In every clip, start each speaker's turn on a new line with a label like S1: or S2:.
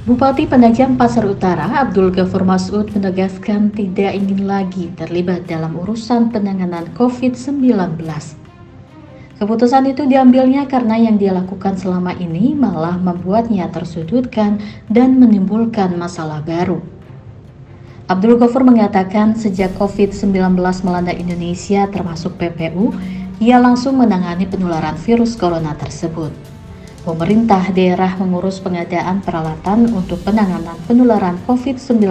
S1: Bupati Penajam Pasar Utara Abdul Ghafur Masud menegaskan tidak ingin lagi terlibat dalam urusan penanganan COVID-19. Keputusan itu diambilnya karena yang dia lakukan selama ini malah membuatnya tersudutkan dan menimbulkan masalah baru. Abdul Ghafur mengatakan sejak COVID-19 melanda Indonesia termasuk PPU, ia langsung menangani penularan virus corona tersebut. Pemerintah daerah mengurus pengadaan peralatan untuk penanganan penularan COVID-19,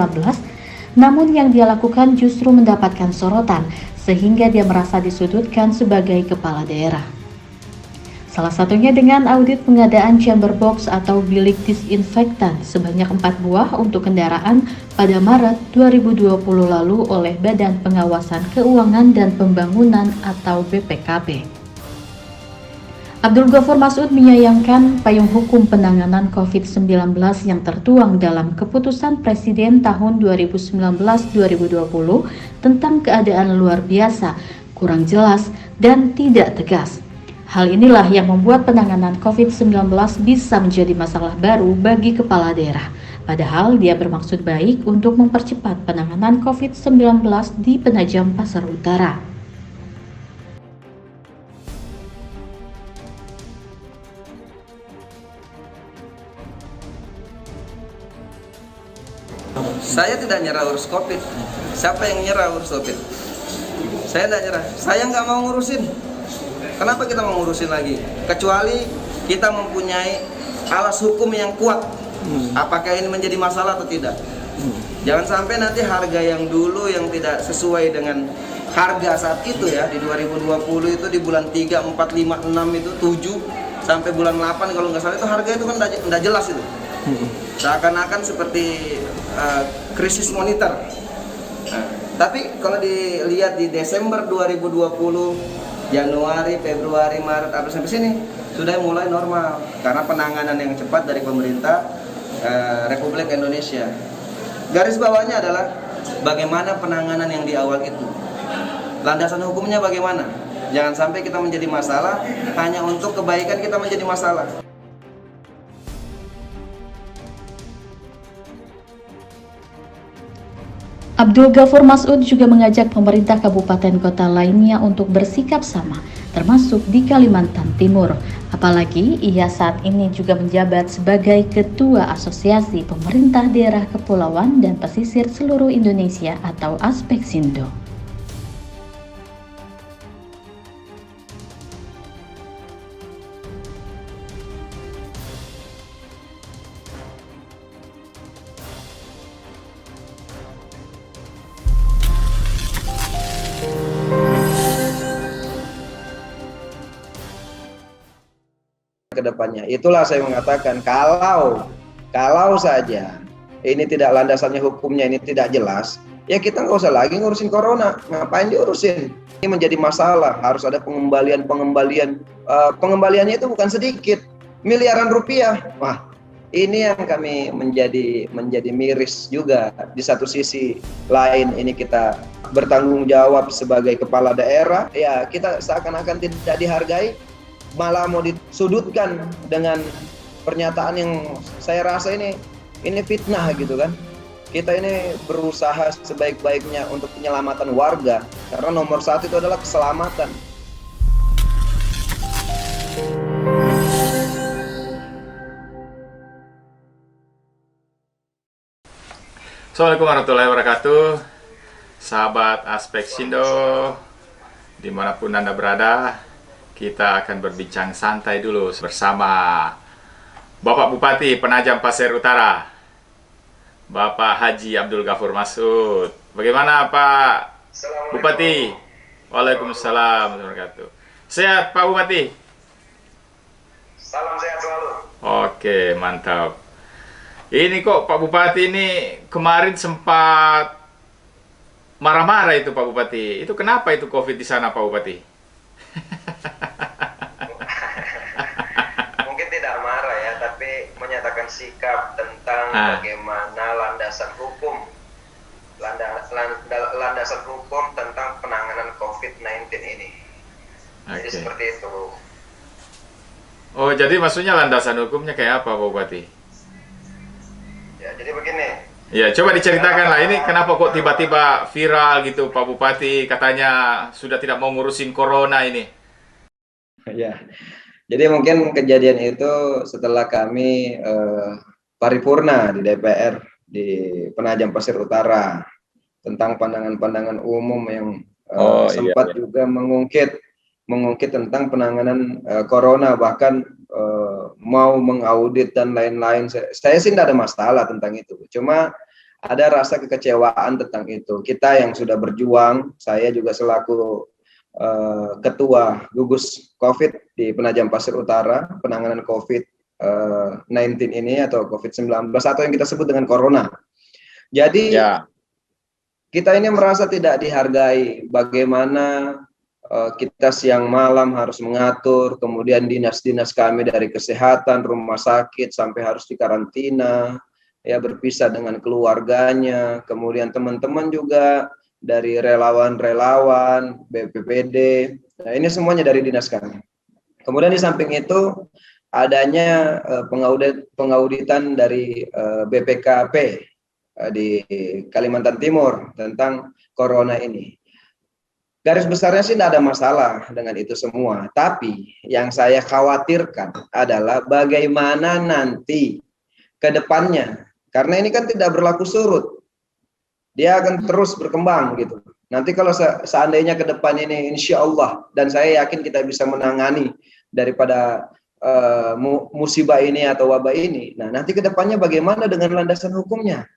S1: namun yang dia lakukan justru mendapatkan sorotan sehingga dia merasa disudutkan sebagai kepala daerah. Salah satunya dengan audit pengadaan chamber box atau bilik disinfektan sebanyak 4 buah untuk kendaraan pada Maret 2020 lalu oleh Badan Pengawasan Keuangan dan Pembangunan atau BPKP. Abdul Ghafur Masud menyayangkan payung hukum penanganan COVID-19 yang tertuang dalam Keputusan Presiden tahun 2019-2020 tentang keadaan luar biasa, kurang jelas dan tidak tegas. Hal inilah yang membuat penanganan COVID-19 bisa menjadi masalah baru bagi kepala daerah. Padahal dia bermaksud baik untuk mempercepat penanganan COVID-19 di Penajam Pasar Utara.
S2: Saya tidak nyerah urus COVID. Siapa yang nyerah urus COVID? Saya tidak nyerah. Saya nggak mau ngurusin. Kenapa kita mau ngurusin lagi? Kecuali kita mempunyai alas hukum yang kuat. Apakah ini menjadi masalah atau tidak? Jangan sampai nanti harga yang dulu yang tidak sesuai dengan harga saat itu ya, di 2020 itu di bulan 3, 4, 5, 6 itu 7 sampai bulan 8 kalau nggak salah itu harga itu kan nggak jelas itu. Seakan-akan seperti krisis moneter. Tapi kalau dilihat di Desember 2020, Januari, Februari, Maret, April sampai sini sudah mulai normal karena penanganan yang cepat dari pemerintah Republik Indonesia. Garis bawahnya adalah bagaimana penanganan yang di awal itu. Landasan hukumnya bagaimana? Jangan sampai kita menjadi masalah hanya untuk kebaikan kita menjadi masalah.
S1: Abdul Ghafur Masud juga mengajak pemerintah kabupaten kota lainnya untuk bersikap sama, termasuk di Kalimantan Timur. Apalagi ia saat ini juga menjabat sebagai Ketua Asosiasi Pemerintah Daerah Kepulauan dan Pesisir Seluruh Indonesia atau Aspeksindo.
S2: Ke depannya. Itulah saya mengatakan kalau saja ini tidak landasannya hukumnya ini tidak jelas, ya kita nggak usah lagi ngurusin corona. Ngapain diurusin? Ini menjadi masalah. Harus ada pengembalian. Pengembaliannya itu bukan sedikit, miliaran rupiah. Wah, ini yang kami menjadi miris juga. Di satu sisi lain ini kita bertanggung jawab sebagai kepala daerah, ya kita seakan-akan tidak dihargai, malah mau disudutkan dengan pernyataan yang saya rasa ini fitnah gitu kan. Kita ini berusaha sebaik-baiknya untuk penyelamatan warga karena nomor satu itu adalah keselamatan.
S3: Assalamualaikum warahmatullahi wabarakatuh. Sahabat Aspeksindo dimanapun Anda berada, kita akan berbincang santai dulu bersama Bapak Bupati Penajam Pasir Utara, Bapak Haji Abdul Ghafur Masud. Bagaimana Pak Bupati? Waalaikumsalam warahmatullahi wabarakatuh. Sehat Pak Bupati?
S2: Salam sehat selalu.
S3: Oke, mantap. Ini kok Pak Bupati ini kemarin sempat marah-marah itu Pak Bupati. Itu kenapa itu COVID di sana Pak Bupati?
S4: Mungkin tidak marah ya, tapi menyatakan sikap tentang bagaimana landasan hukum tentang penanganan COVID-19 ini. Jadi seperti itu.
S3: Oh, jadi maksudnya landasan hukumnya kayak apa Pak Bupati?
S4: Ya, jadi begini.
S3: Ya, coba diceritakan lah, ini kenapa kok tiba-tiba viral gitu Pak Bupati, katanya sudah tidak mau ngurusin corona ini.
S2: Ya, jadi mungkin kejadian itu setelah kami paripurna di DPR di Penajam Pasir Utara tentang pandangan-pandangan umum yang
S3: Oh iya,
S2: sempat
S3: iya.
S2: juga mengungkit tentang penanganan corona, bahkan mau mengaudit dan lain-lain. Saya sih tidak ada masalah tentang itu, cuma ada rasa kekecewaan tentang itu. Kita yang sudah berjuang, saya juga selaku ketua gugus COVID di Penajam Pasir Utara, penanganan COVID-19 ini atau COVID-19 atau yang kita sebut dengan corona. Jadi
S3: Ya,
S2: kita ini merasa tidak dihargai. Bagaimana kita siang malam harus mengatur, kemudian dinas-dinas kami dari kesehatan, rumah sakit sampai harus dikarantina, ya berpisah dengan keluarganya, kemudian teman-teman juga dari relawan-relawan, BPPD, nah ini semuanya dari dinas kami. Kemudian di samping itu adanya pengauditan dari BPKP di Kalimantan Timur tentang corona ini. Garis besarnya sih tidak ada masalah dengan itu semua. Tapi yang saya khawatirkan adalah bagaimana nanti ke depannya. Karena ini kan tidak berlaku surut. Dia akan terus berkembang gitu. Nanti kalau seandainya ke depan ini insya Allah, dan saya yakin kita bisa menangani daripada musibah ini atau wabah ini. Nah nanti ke depannya bagaimana dengan landasan hukumnya?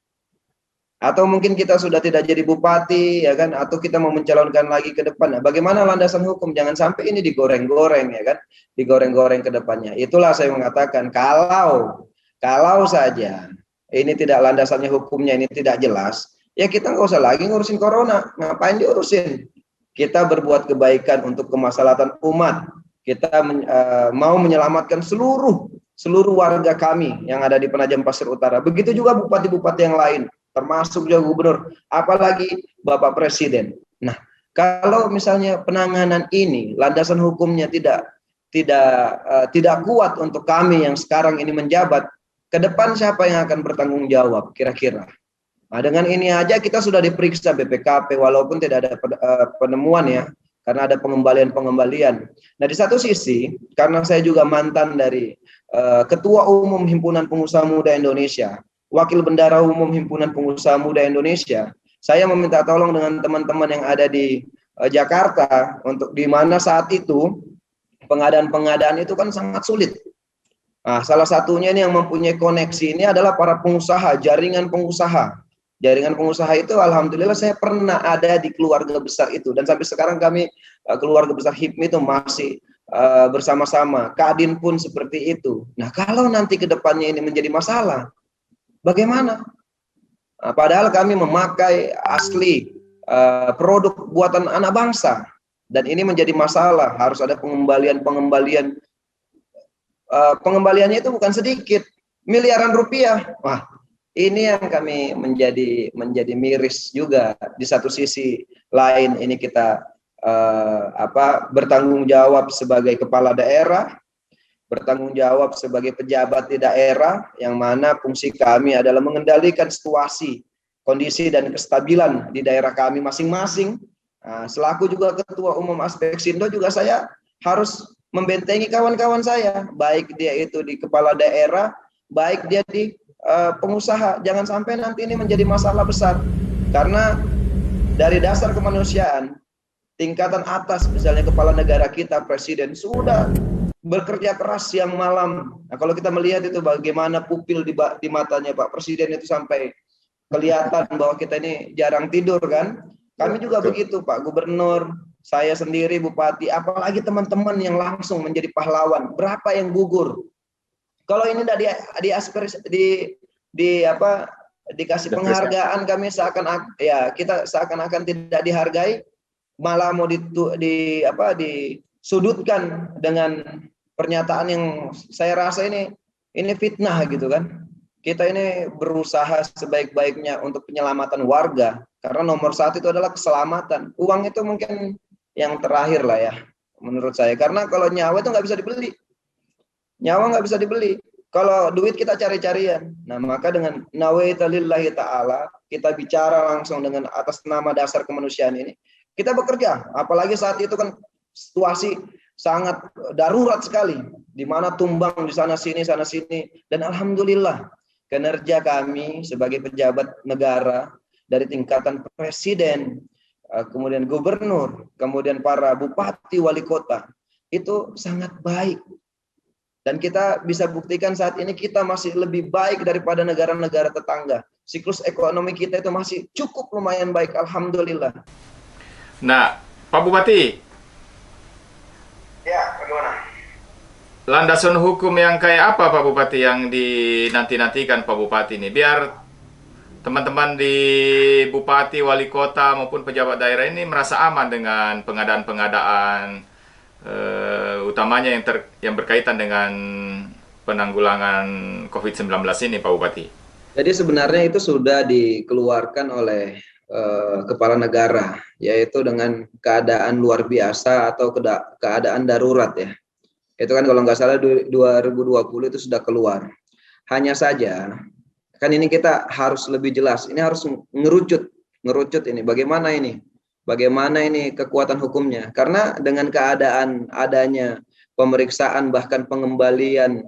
S2: Atau mungkin kita sudah tidak jadi bupati, ya kan? Atau kita mau mencalonkan lagi ke depan. Nah, bagaimana landasan hukum? Jangan sampai ini digoreng-goreng, ya kan? Digoreng-goreng ke depannya. Itulah saya mengatakan kalau saja ini tidak landasannya hukumnya ini tidak jelas, ya kita nggak usah lagi ngurusin corona. Ngapain diurusin? Kita berbuat kebaikan untuk kemaslahatan umat. Kita mau menyelamatkan seluruh warga kami yang ada di Penajam Pasir Utara. Begitu juga bupati-bupati yang lain, termasuk juga gubernur, apalagi Bapak Presiden. Nah, kalau misalnya penanganan ini landasan hukumnya tidak kuat untuk kami yang sekarang ini menjabat, ke depan siapa yang akan bertanggung jawab kira-kira? Nah, dengan ini aja kita sudah diperiksa BPKP walaupun tidak ada penemuan ya, karena ada pengembalian. Nah, di satu sisi karena saya juga mantan dari Ketua Umum Himpunan Pengusaha Muda Indonesia, Wakil Bendara Umum Himpunan Pengusaha Muda Indonesia, saya meminta tolong dengan teman-teman yang ada di Jakarta untuk di mana saat itu pengadaan itu kan sangat sulit. Nah, salah satunya ini yang mempunyai koneksi ini adalah para pengusaha, jaringan pengusaha. Jaringan pengusaha itu alhamdulillah saya pernah ada di keluarga besar itu, dan sampai sekarang kami keluarga besar HIPMI itu masih bersama-sama. Kadin pun seperti itu. Nah, kalau nanti ke depannya ini menjadi masalah, bagaimana? Nah, padahal kami memakai asli produk buatan anak bangsa, dan ini menjadi masalah. Harus ada pengembaliannya itu bukan sedikit, miliaran rupiah. Wah, ini yang kami menjadi miris juga. Di satu sisi lain ini kita bertanggung jawab sebagai kepala daerah, bertanggung jawab sebagai pejabat di daerah, yang mana fungsi kami adalah mengendalikan situasi, kondisi dan kestabilan di daerah kami masing-masing. Nah, selaku juga Ketua Umum Aspeksindo juga saya harus membentengi kawan-kawan saya, baik dia itu di kepala daerah, baik dia di pengusaha. Jangan sampai nanti ini menjadi masalah besar, karena dari dasar kemanusiaan tingkatan atas, misalnya kepala negara kita, presiden, sudah bekerja keras siang malam. Nah, kalau kita melihat itu bagaimana pupil di matanya Pak Presiden itu sampai kelihatan bahwa kita ini jarang tidur kan. Kami juga begitu Pak Gubernur, saya sendiri Bupati, apalagi teman-teman yang langsung menjadi pahlawan. Berapa yang gugur? Kalau ini tidak dikasih penghargaan, kami kita seakan-akan tidak dihargai, malah mau disudutkan dengan pernyataan yang saya rasa ini fitnah gitu kan. Kita ini berusaha sebaik-baiknya untuk penyelamatan warga, karena nomor satu itu adalah keselamatan. Uang itu mungkin yang terakhir lah ya menurut saya, karena kalau nyawa itu nggak bisa dibeli. Nyawa nggak bisa dibeli. Kalau duit kita cari-carian. Nah, maka dengan nawaita lillahi ta'ala, kita bicara langsung dengan atas nama dasar kemanusiaan ini, kita bekerja. Apalagi saat itu kan situasi sangat darurat sekali, di mana tumbang di sana sini. Dan alhamdulillah, kinerja kami sebagai pejabat negara dari tingkatan presiden, kemudian gubernur, kemudian para bupati, wali kota, itu sangat baik. Dan kita bisa buktikan saat ini kita masih lebih baik daripada negara-negara tetangga. Siklus ekonomi kita itu masih cukup lumayan baik, alhamdulillah.
S3: Nah, Pak Bupati,
S4: Ya, bagaimana?
S3: landasan hukum yang kayak apa Pak Bupati yang dinanti-nantikan Pak Bupati ini? Biar teman-teman di Bupati, Wali Kota maupun pejabat daerah ini merasa aman dengan pengadaan-pengadaan utamanya yang berkaitan dengan penanggulangan COVID-19 ini Pak Bupati.
S2: Jadi sebenarnya itu sudah dikeluarkan oleh kepala negara, yaitu dengan keadaan luar biasa atau keadaan darurat ya. Itu kan kalau nggak salah 2020 itu sudah keluar. Hanya saja, kan ini kita harus lebih jelas, ini harus ngerucut ini, bagaimana ini kekuatan hukumnya. Karena dengan keadaan adanya pemeriksaan bahkan pengembalian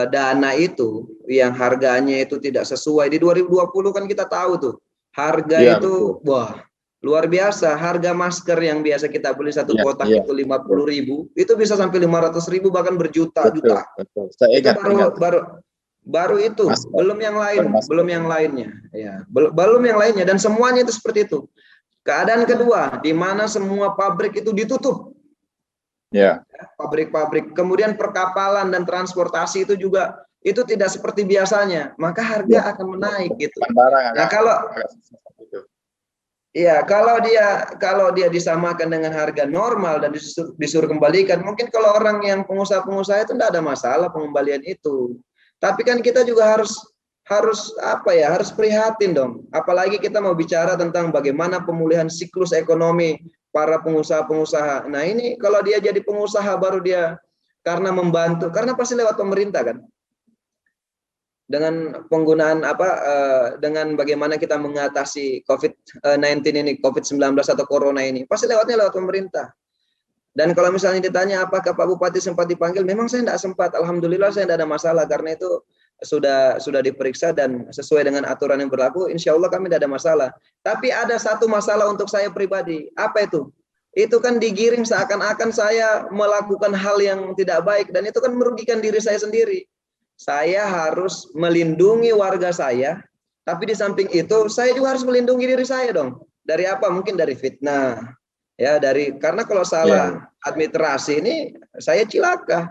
S2: dana itu yang harganya itu tidak sesuai. Di 2020 kan kita tahu tuh, harga itu betul. Wah, luar biasa. Harga masker yang biasa kita beli satu kotak itu 50.000, itu bisa sampai 500.000 bahkan berjuta-juta. Itu baru itu, belum yang lainnya. Ya, belum yang lainnya, dan semuanya itu seperti itu. Keadaan kedua, di mana semua pabrik itu ditutup. Ya. Pabrik-pabrik, kemudian perkapalan dan transportasi itu juga itu tidak seperti biasanya, maka harga akan menaik gitu. Nah, kalau dia disamakan dengan harga normal dan disuruh kembalikan, mungkin kalau orang yang pengusaha-pengusaha itu tidak ada masalah pengembalian itu. Tapi kan kita juga harus prihatin dong. Apalagi kita mau bicara tentang bagaimana pemulihan siklus ekonomi para pengusaha-pengusaha. Nah, ini kalau dia jadi pengusaha baru dia karena membantu, karena pasti lewat pemerintah kan. Dengan penggunaan dengan bagaimana kita mengatasi COVID-19 ini, COVID-19 atau corona ini, pasti lewatnya lewat pemerintah. Dan kalau misalnya ditanya apakah Pak Bupati sempat dipanggil, memang saya tidak sempat. Alhamdulillah saya tidak ada masalah, karena itu sudah diperiksa dan sesuai dengan aturan yang berlaku, insya Allah kami tidak ada masalah. Tapi ada satu masalah untuk saya pribadi. Apa itu? Itu kan digiring seakan-akan saya melakukan hal yang tidak baik, dan itu kan merugikan diri saya sendiri. Saya harus melindungi warga saya, tapi di samping itu saya juga harus melindungi diri saya dong. Dari apa? Mungkin dari fitnah. Ya, karena kalau salah administrasi ini saya cilaka.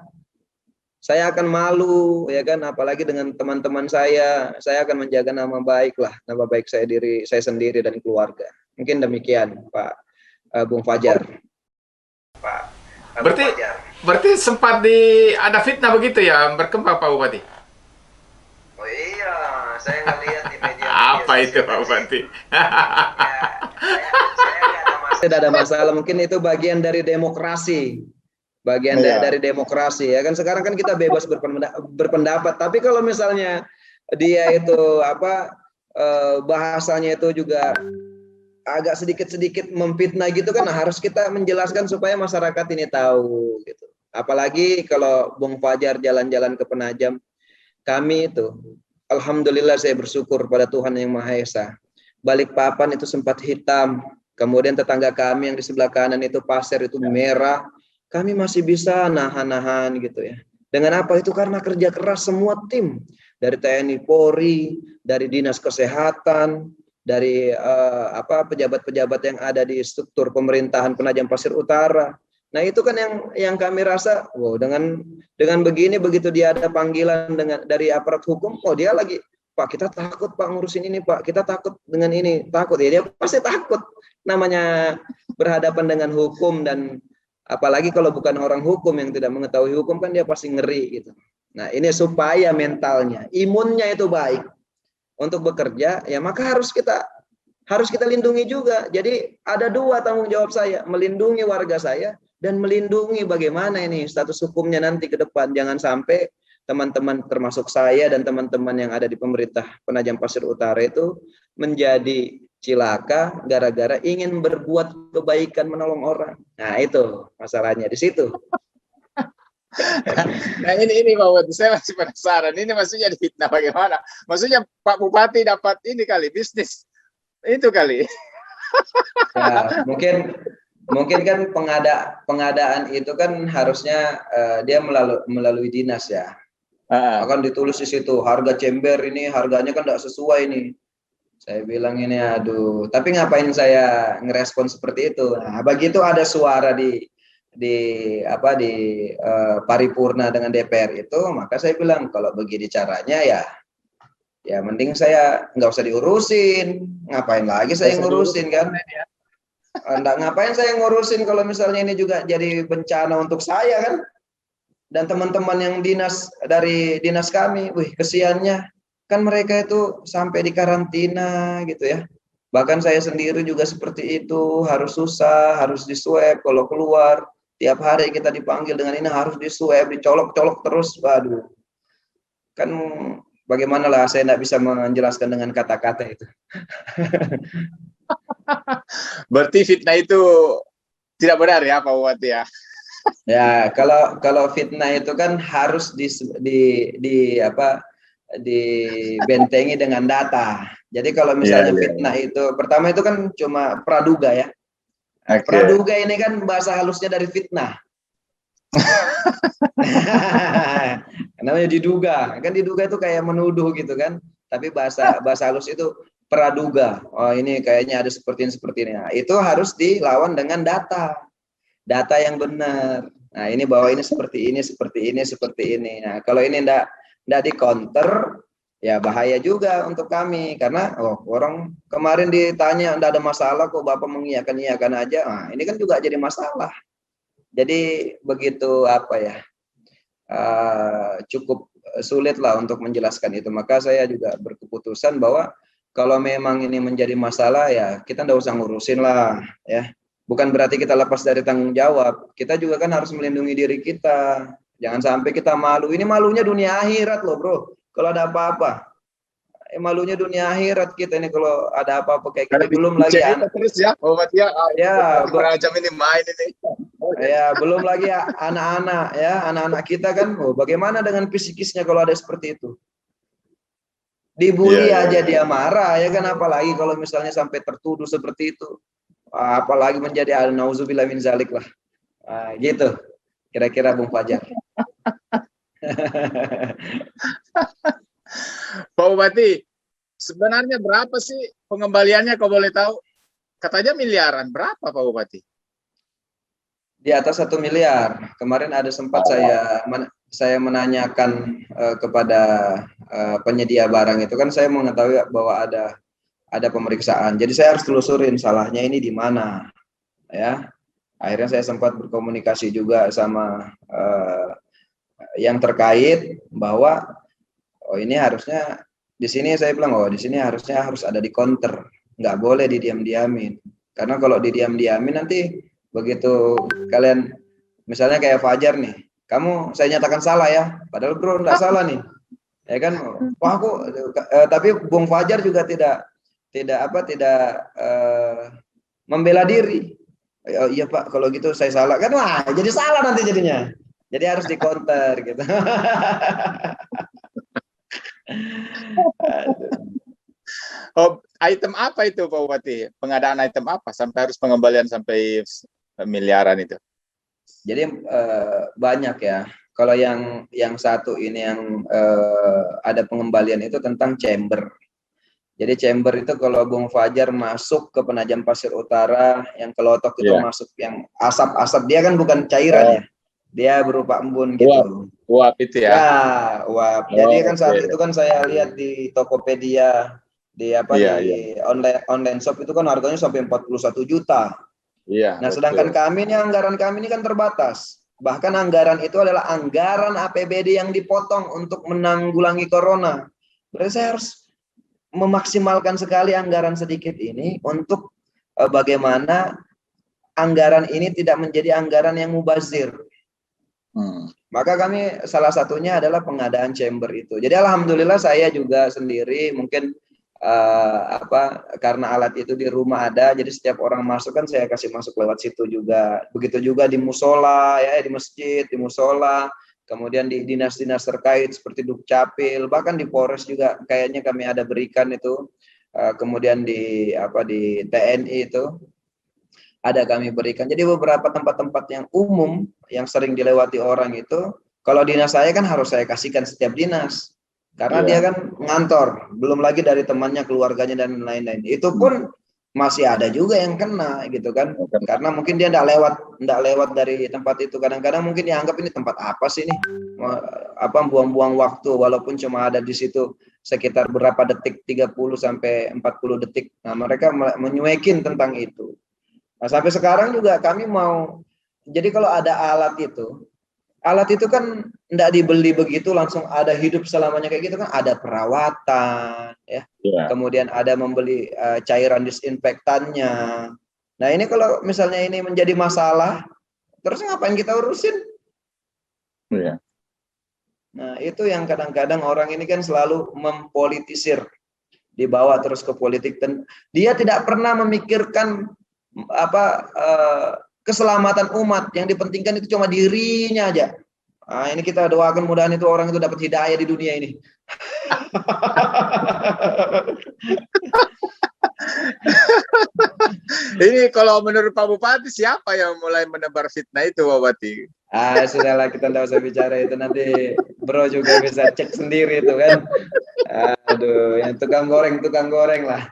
S2: Saya akan malu, ya kan, apalagi dengan teman-teman saya akan menjaga nama baik diri saya sendiri dan keluarga. Mungkin demikian, Pak Bung Fajar.
S4: Pak,
S3: Berarti sempat ada fitnah begitu ya, berkembang Pak Bupati?
S4: Oh iya, saya ngelihat di media.
S3: Apa itu Pak Bupati?
S2: Saya tidak ada masalah, mungkin itu bagian dari demokrasi. Dari demokrasi ya kan, sekarang kan kita bebas berpendapat, tapi kalau misalnya dia itu bahasanya itu juga agak sedikit memfitnah gitu kan, harus kita menjelaskan supaya masyarakat ini tahu gitu. Apalagi kalau Bung Fajar jalan-jalan ke Penajam, kami itu alhamdulillah saya bersyukur pada Tuhan Yang Maha Esa. Balikpapan itu sempat hitam, kemudian tetangga kami yang di sebelah kanan itu pasir itu merah. Kami masih bisa nahan-nahan gitu ya. Dengan apa itu? Karena kerja keras semua tim. Dari TNI Polri, dari Dinas Kesehatan, dari pejabat-pejabat yang ada di struktur pemerintahan Penajam Pasir Utara. Nah, itu kan yang kami rasa, wow, dengan begini, begitu dia ada panggilan dari aparat hukum, dia lagi, Pak, kita takut Pak ngurusin ini Pak, kita takut dengan ini, takut ya, dia pasti takut. Namanya berhadapan dengan hukum, dan apalagi kalau bukan orang hukum yang tidak mengetahui hukum kan dia pasti ngeri gitu. Nah, ini supaya mentalnya, imunnya itu baik untuk bekerja, ya maka harus kita lindungi juga. Jadi ada dua tanggung jawab saya, melindungi warga saya dan melindungi bagaimana ini status hukumnya nanti ke depan. Jangan sampai teman-teman termasuk saya dan teman-teman yang ada di pemerintah Penajam Pasir Utara itu menjadi cilaka gara-gara ingin berbuat kebaikan menolong orang. Nah, itu masalahnya di situ.
S3: Nah ini Pak Bupati, saya masih penasaran. Ini maksudnya difitnah bagaimana? Maksudnya Pak Bupati dapat ini kali bisnis itu kali.
S2: Ya, mungkin kan pengadaan itu kan harusnya dia melalui dinas ya. Akan ditulis di situ harga cember ini harganya kan tidak sesuai nih. Saya bilang ini aduh, tapi ngapain saya ngerespon seperti itu? Nah, begitu ada suara di paripurna dengan DPR itu, maka saya bilang kalau begini caranya ya mending saya nggak usah diurusin. Ngapain lagi saya ngurusin kan? Nggak ngapain saya ngurusin kalau misalnya ini juga jadi bencana untuk saya kan? Dan teman-teman yang dari dinas kami, wih kesiannya kan mereka itu sampai di karantina gitu ya. Bahkan saya sendiri juga seperti itu, harus susah, harus diswab kalau keluar. Tiap hari kita dipanggil dengan ini harus diswab, dicolok-colok terus. Waduh, kan bagaimana lah saya tidak bisa menjelaskan dengan kata-kata itu.
S3: Berarti fitnah itu tidak benar ya Pak Bupati ya?
S2: Ya, kalau fitnah itu kan harus dibentengi dengan data. Jadi kalau misalnya fitnah itu pertama itu kan cuma praduga ya.
S3: Okay.
S2: Praduga ini kan bahasa halusnya dari fitnah. Namanya diduga. Kan diduga itu kayak menuduh gitu kan. Tapi bahasa halus itu praduga. Oh, ini kayaknya ada seperti ini. Nah, itu harus dilawan dengan data. Data yang benar. Nah, ini bahwa ini seperti ini. Nah, kalau ini enggak di counter, ya bahaya juga untuk kami karena orang kemarin ditanya enggak ada masalah kok Bapak mengiyakan aja. Nah, ini kan juga jadi masalah. Jadi begitu cukup sulit lah untuk menjelaskan itu. Maka saya juga berkeputusan bahwa kalau memang ini menjadi masalah ya kita enggak usah ngurusin lah ya. Bukan berarti kita lepas dari tanggung jawab. Kita juga kan harus melindungi diri kita. Jangan sampai kita malu. Ini malunya dunia akhirat loh bro. Kalau ada apa-apa. Malunya dunia akhirat kita ini kalau ada apa-apa kayak gitu. Belum lagi
S3: terus ya. Macam ini main ini.
S2: Ya, belum lagi anak-anak ya. Anak-anak kita kan. Bagaimana dengan psikisnya kalau ada seperti itu. Dibully aja dia marah ya kan. Apalagi kalau misalnya sampai tertuduh seperti itu. Apalagi menjadi nauzubillah min zalik lah. Gitu. Kira-kira Bung Fajar.
S3: Pak Bupati, sebenarnya berapa sih pengembaliannya kalau boleh tahu? Katanya miliaran. Berapa Pak Bupati?
S2: Di atas 1 miliar. Kemarin ada sempat saya menanyakan kepada penyedia barang itu kan saya mengetahui bahwa ada pemeriksaan. Jadi saya harus telusurin salahnya ini di mana, ya. Akhirnya saya sempat berkomunikasi juga sama yang terkait bahwa ini harusnya di sini saya bilang di sini harusnya harus ada di counter, nggak boleh didiam-diamin. Karena kalau didiam-diamin nanti begitu kalian misalnya kayak Fajar nih, saya nyatakan salah ya, padahal bro nggak salah nih, ya kan? Wah tapi Bung Fajar juga tidak membela diri. Iya Pak, kalau gitu saya salah kan, wah jadi salah nanti jadinya. Jadi harus di counter gitu.
S3: Item apa itu Pak Bupati? Pengadaan item apa sampai harus pengembalian sampai miliaran itu?
S2: Jadi banyak ya. Kalau yang satu ini yang ada pengembalian itu tentang chamber. Jadi chamber itu kalau Bung Fajar masuk ke Penajam Pasir Utara, yang kelotok itu masuk yang asap-asap, dia kan bukan cairan ya, dia berupa embun gitu.
S3: Uap itu ya?
S2: Ya, uap. Jadi kan saat itu kan saya lihat di Tokopedia, di online shop itu kan harganya sampai 41 juta.
S3: Iya.
S2: Nah, sedangkan anggaran kami ini kan terbatas. Bahkan anggaran itu adalah anggaran APBD yang dipotong untuk menanggulangi corona. Berarti saya harus memaksimalkan sekali anggaran sedikit ini untuk bagaimana anggaran ini tidak menjadi anggaran yang mubazir. Maka kami salah satunya adalah pengadaan chamber itu. Jadi alhamdulillah saya juga sendiri mungkin karena alat itu di rumah ada, jadi setiap orang masuk kan saya kasih masuk lewat situ juga. Begitu juga di musola, ya, di masjid, di musola, kemudian di dinas-dinas terkait seperti Dukcapil, bahkan di Polres juga kayaknya kami ada berikan itu. Kemudian di TNI itu ada kami berikan. Jadi beberapa tempat-tempat yang umum yang sering dilewati orang itu, kalau dinas saya kan harus saya kasihkan setiap dinas. Karena dia kan ngantor, belum lagi dari temannya, keluarganya dan lain-lain. Itu pun masih ada juga yang kena gitu kan. Karena mungkin dia enggak lewat dari tempat itu. Kadang-kadang mungkin dianggap ini tempat apa sih ini? Buang-buang waktu walaupun cuma ada di situ sekitar berapa detik, 30 sampai 40 detik. Nah, mereka menyuekin tentang itu. Nah, sampai sekarang juga kami mau, jadi kalau ada alat itu kan tidak dibeli begitu langsung ada hidup selamanya kayak gitu kan, ada perawatan ya. Kemudian ada membeli cairan disinfektannya. Nah, ini kalau misalnya ini menjadi masalah, terus ngapain kita urusin? Nah, itu yang kadang-kadang orang ini kan selalu mempolitisir, dibawa terus ke politik, dan dia tidak pernah memikirkan keselamatan umat. Yang dipentingkan itu cuma dirinya aja. Nah, ini kita doakan mudahan itu orang itu dapat hidayah di dunia ini.
S3: Ini kalau menurut Pak Bupati siapa yang mulai menebar fitnah itu, Pak Bupati?
S2: Sudahlah, kita tidak usah bicara itu, nanti bro juga bisa cek sendiri itu kan. Aduh, yang tukang goreng lah.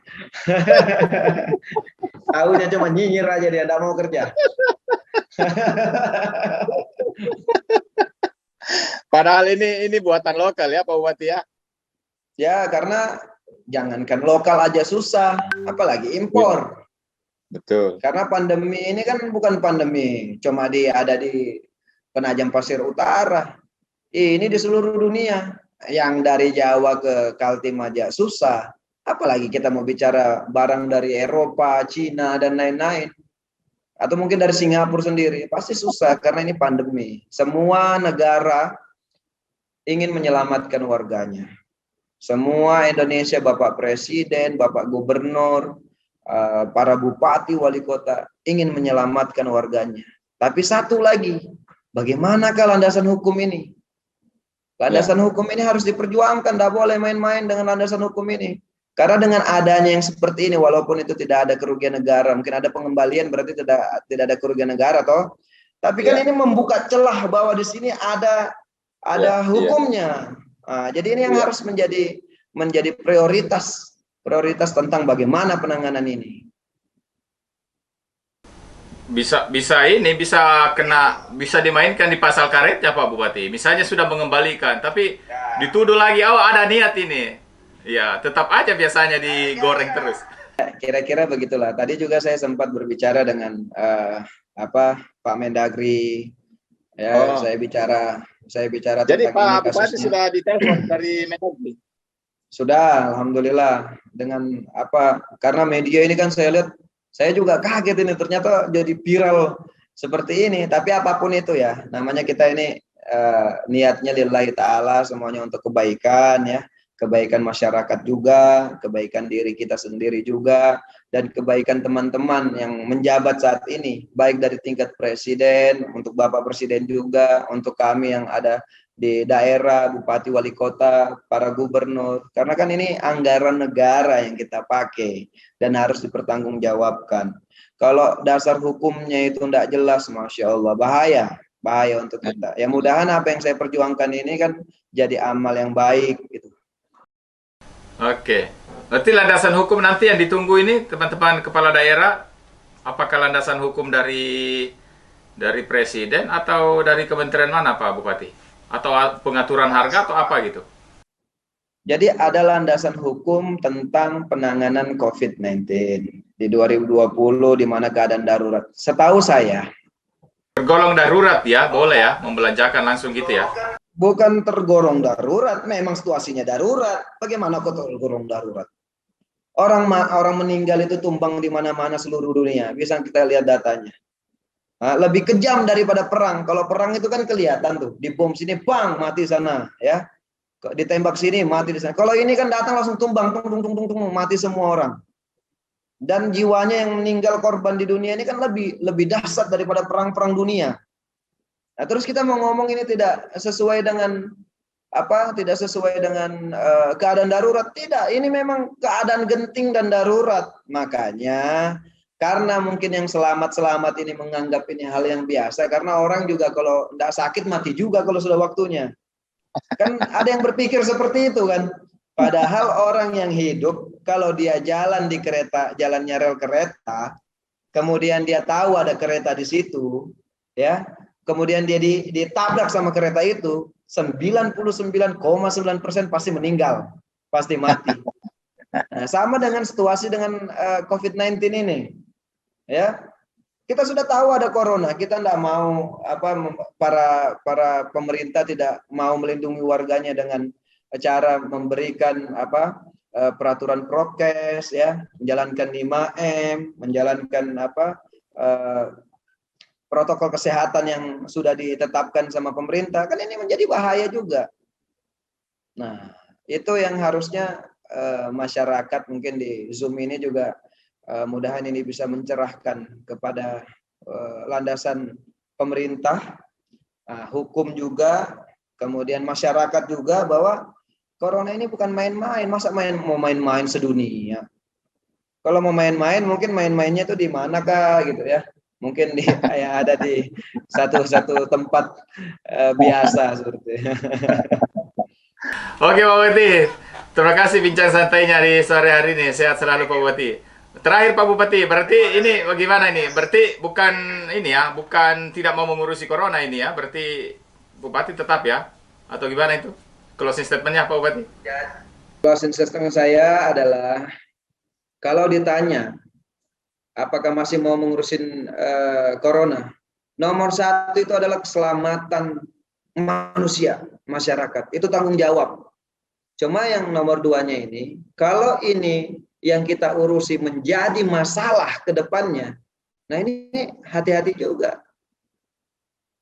S2: Tahunya cuma nyinyir aja, dia tidak mau kerja.
S3: Padahal ini buatan lokal ya Pak Bupati ya.
S2: Ya, karena jangankan lokal aja susah, apalagi impor.
S3: Betul.
S2: Karena pandemi ini kan bukan pandemi cuma ada di Penajam Pasir Utara. Ini di seluruh dunia. Yang dari Jawa ke Kaltim aja susah. Apalagi kita mau bicara barang dari Eropa, Cina, dan lain-lain. Atau mungkin dari Singapura sendiri. Pasti susah karena ini pandemi. Semua negara ingin menyelamatkan warganya. Semua Indonesia, Bapak Presiden, Bapak Gubernur, para bupati, wali kota ingin menyelamatkan warganya. Tapi satu lagi, bagaimanakah landasan hukum ini? Landasan hukum ini harus diperjuangkan, tidak boleh main-main dengan landasan hukum ini. Karena dengan adanya yang seperti ini, walaupun itu tidak ada kerugian negara, mungkin ada pengembalian, berarti tidak ada kerugian negara, toh. Tapi kan ini membuka celah bahwa di sini ada hukumnya. Nah, jadi ini yang harus menjadi prioritas tentang bagaimana penanganan ini.
S3: Bisa dimainkan di pasal karetnya Pak Bupati. Misalnya sudah mengembalikan, tapi dituduh lagi, ada niat ini. Ya, tetap aja biasanya digoreng terus.
S2: Kira-kira begitulah. Tadi juga saya sempat berbicara dengan Pak Mendagri. Ya, saya bicara
S3: Jadi
S2: tentang
S3: Pak
S2: ini
S3: Bupati
S2: kasusnya.
S3: sudah ditelepon dari Mendagri.
S2: Sudah, alhamdulillah. Dengan karena media ini kan saya lihat, saya juga kaget ini ternyata jadi viral seperti ini. Tapi apapun itu ya, namanya kita ini niatnya lillahi ta'ala, semuanya untuk kebaikan ya. Kebaikan masyarakat juga, kebaikan diri kita sendiri juga, dan kebaikan teman-teman yang menjabat saat ini, baik dari tingkat presiden, untuk Bapak Presiden juga, untuk kami yang ada di daerah, bupati, wali kota, para gubernur. Karena kan ini anggaran negara yang kita pakai dan harus dipertanggungjawabkan. Kalau dasar hukumnya itu tidak jelas, Masya Allah, bahaya untuk kita. Ya mudahan apa yang saya perjuangkan ini kan jadi amal yang baik gitu.
S3: Oke, berarti landasan hukum nanti yang ditunggu ini teman-teman kepala daerah, apakah landasan hukum dari presiden atau dari kementerian mana Pak Bupati? Atau pengaturan harga atau apa gitu?
S2: Jadi ada landasan hukum tentang penanganan COVID-19 di 2020 di mana keadaan darurat. Setahu saya.
S3: Tergolong darurat ya, boleh ya, membelanjakan langsung gitu ya?
S2: Bukan tergolong darurat, memang situasinya darurat. Bagaimana kok tergolong darurat? Orang meninggal itu tumbang di mana-mana seluruh dunia. Bisa kita lihat datanya. Lebih kejam daripada perang. Kalau perang itu kan kelihatan tuh, dibom sini, bang, mati sana, ya. Ditembak sini, mati di sana. Kalau ini kan datang langsung tumbang, mati semua orang. Dan jiwanya yang meninggal korban di dunia ini kan lebih dahsyat daripada perang-perang dunia. Nah, terus kita mau ngomong ini tidak sesuai dengan apa? Tidak sesuai dengan keadaan darurat. Tidak, ini memang keadaan genting dan darurat. Makanya karena mungkin yang selamat-selamat ini menganggap ini hal yang biasa, karena orang juga kalau tidak sakit mati juga kalau sudah waktunya. Kan ada yang berpikir seperti itu kan. Padahal orang yang hidup, kalau dia jalan di kereta, jalannya rel kereta, kemudian dia tahu ada kereta di situ, ya, kemudian dia ditabrak sama kereta itu, 99,9% pasti meninggal, pasti mati. Nah, sama dengan situasi dengan COVID-19 ini, ya. Kita sudah tahu ada corona, kita tidak mau para pemerintah tidak mau melindungi warganya dengan cara memberikan peraturan prokes, ya, menjalankan 5M, menjalankan protokol kesehatan yang sudah ditetapkan sama pemerintah. Kan ini menjadi bahaya juga. Nah, itu yang harusnya masyarakat mungkin di Zoom ini juga mudahan ini bisa mencerahkan kepada landasan pemerintah, hukum juga, kemudian masyarakat juga, bahwa corona ini bukan main-main. Masa mau main-main sedunia? Kalau mau main-main, mungkin main-mainnya itu di manakah gitu ya? Mungkin yang ada di satu tempat biasa seperti.
S3: Oke Pak Bupati, terima kasih bincang santainya di sore hari ini. Sehat selalu Pak Bupati. Terakhir Pak Bupati, berarti ini bagaimana ini? Berarti bukan ini ya, bukan tidak mau mengurusi corona ini ya? Berarti Bupati tetap ya? Atau gimana itu? Closing statement-nya Pak Bupati?
S2: Closing statement saya adalah, kalau ditanya apakah masih mau mengurusin corona, nomor satu itu adalah keselamatan manusia, masyarakat. Itu tanggung jawab. Cuma yang nomor duanya ini, kalau ini yang kita urusi menjadi masalah ke depannya, nah ini hati-hati juga.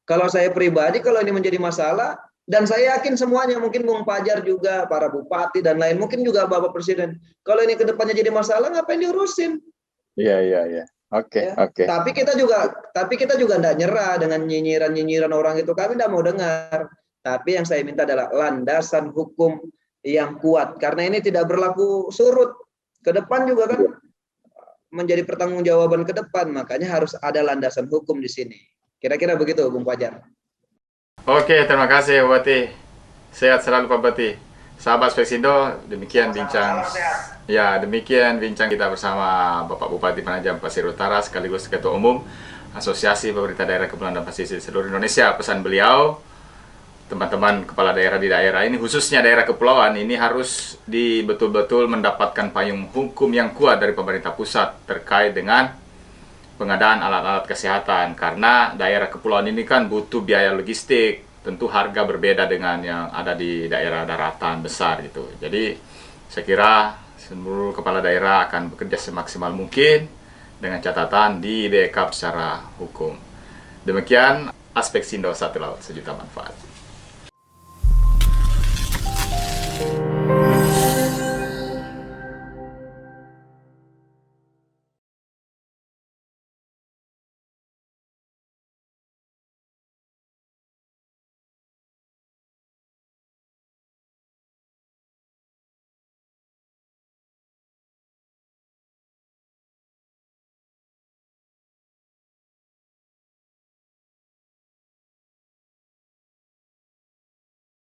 S2: Kalau saya pribadi, kalau ini menjadi masalah, dan saya yakin semuanya, mungkin Bung Fajar juga, para bupati dan lain, mungkin juga Bapak Presiden, kalau ini ke depannya jadi masalah, ngapain diurusin?
S3: Iya. Oke.
S2: Tapi kita juga tidak nyerah dengan nyinyiran orang itu. Kami tidak mau dengar. Tapi yang saya minta adalah landasan hukum yang kuat, karena ini tidak berlaku surut. Ke depan juga kan menjadi pertanggungjawaban ke depan, makanya harus ada landasan hukum di sini. Kira-kira begitu, Bung Fajar.
S3: Oke, terima kasih Bupati. Sehat selalu Pak Bupati. Sahabat Speksindo, demikian bincang. Ya, demikian bincang kita bersama Bapak Bupati Penajam Pasir Utara sekaligus Ketua Umum Asosiasi Pemerintah Daerah Kepulauan dan Pesisir seluruh Indonesia. Pesan beliau, teman-teman kepala daerah di daerah ini, khususnya daerah kepulauan ini, harus betul-betul mendapatkan payung hukum yang kuat dari pemerintah pusat terkait dengan pengadaan alat-alat kesehatan, karena daerah kepulauan ini kan butuh biaya logistik, tentu harga berbeda dengan yang ada di daerah daratan besar gitu. Jadi saya kira seluruh kepala daerah akan bekerja semaksimal mungkin dengan catatan di backup secara hukum. Demikian Aspek Sindo Satu Laut Sejuta Manfaat.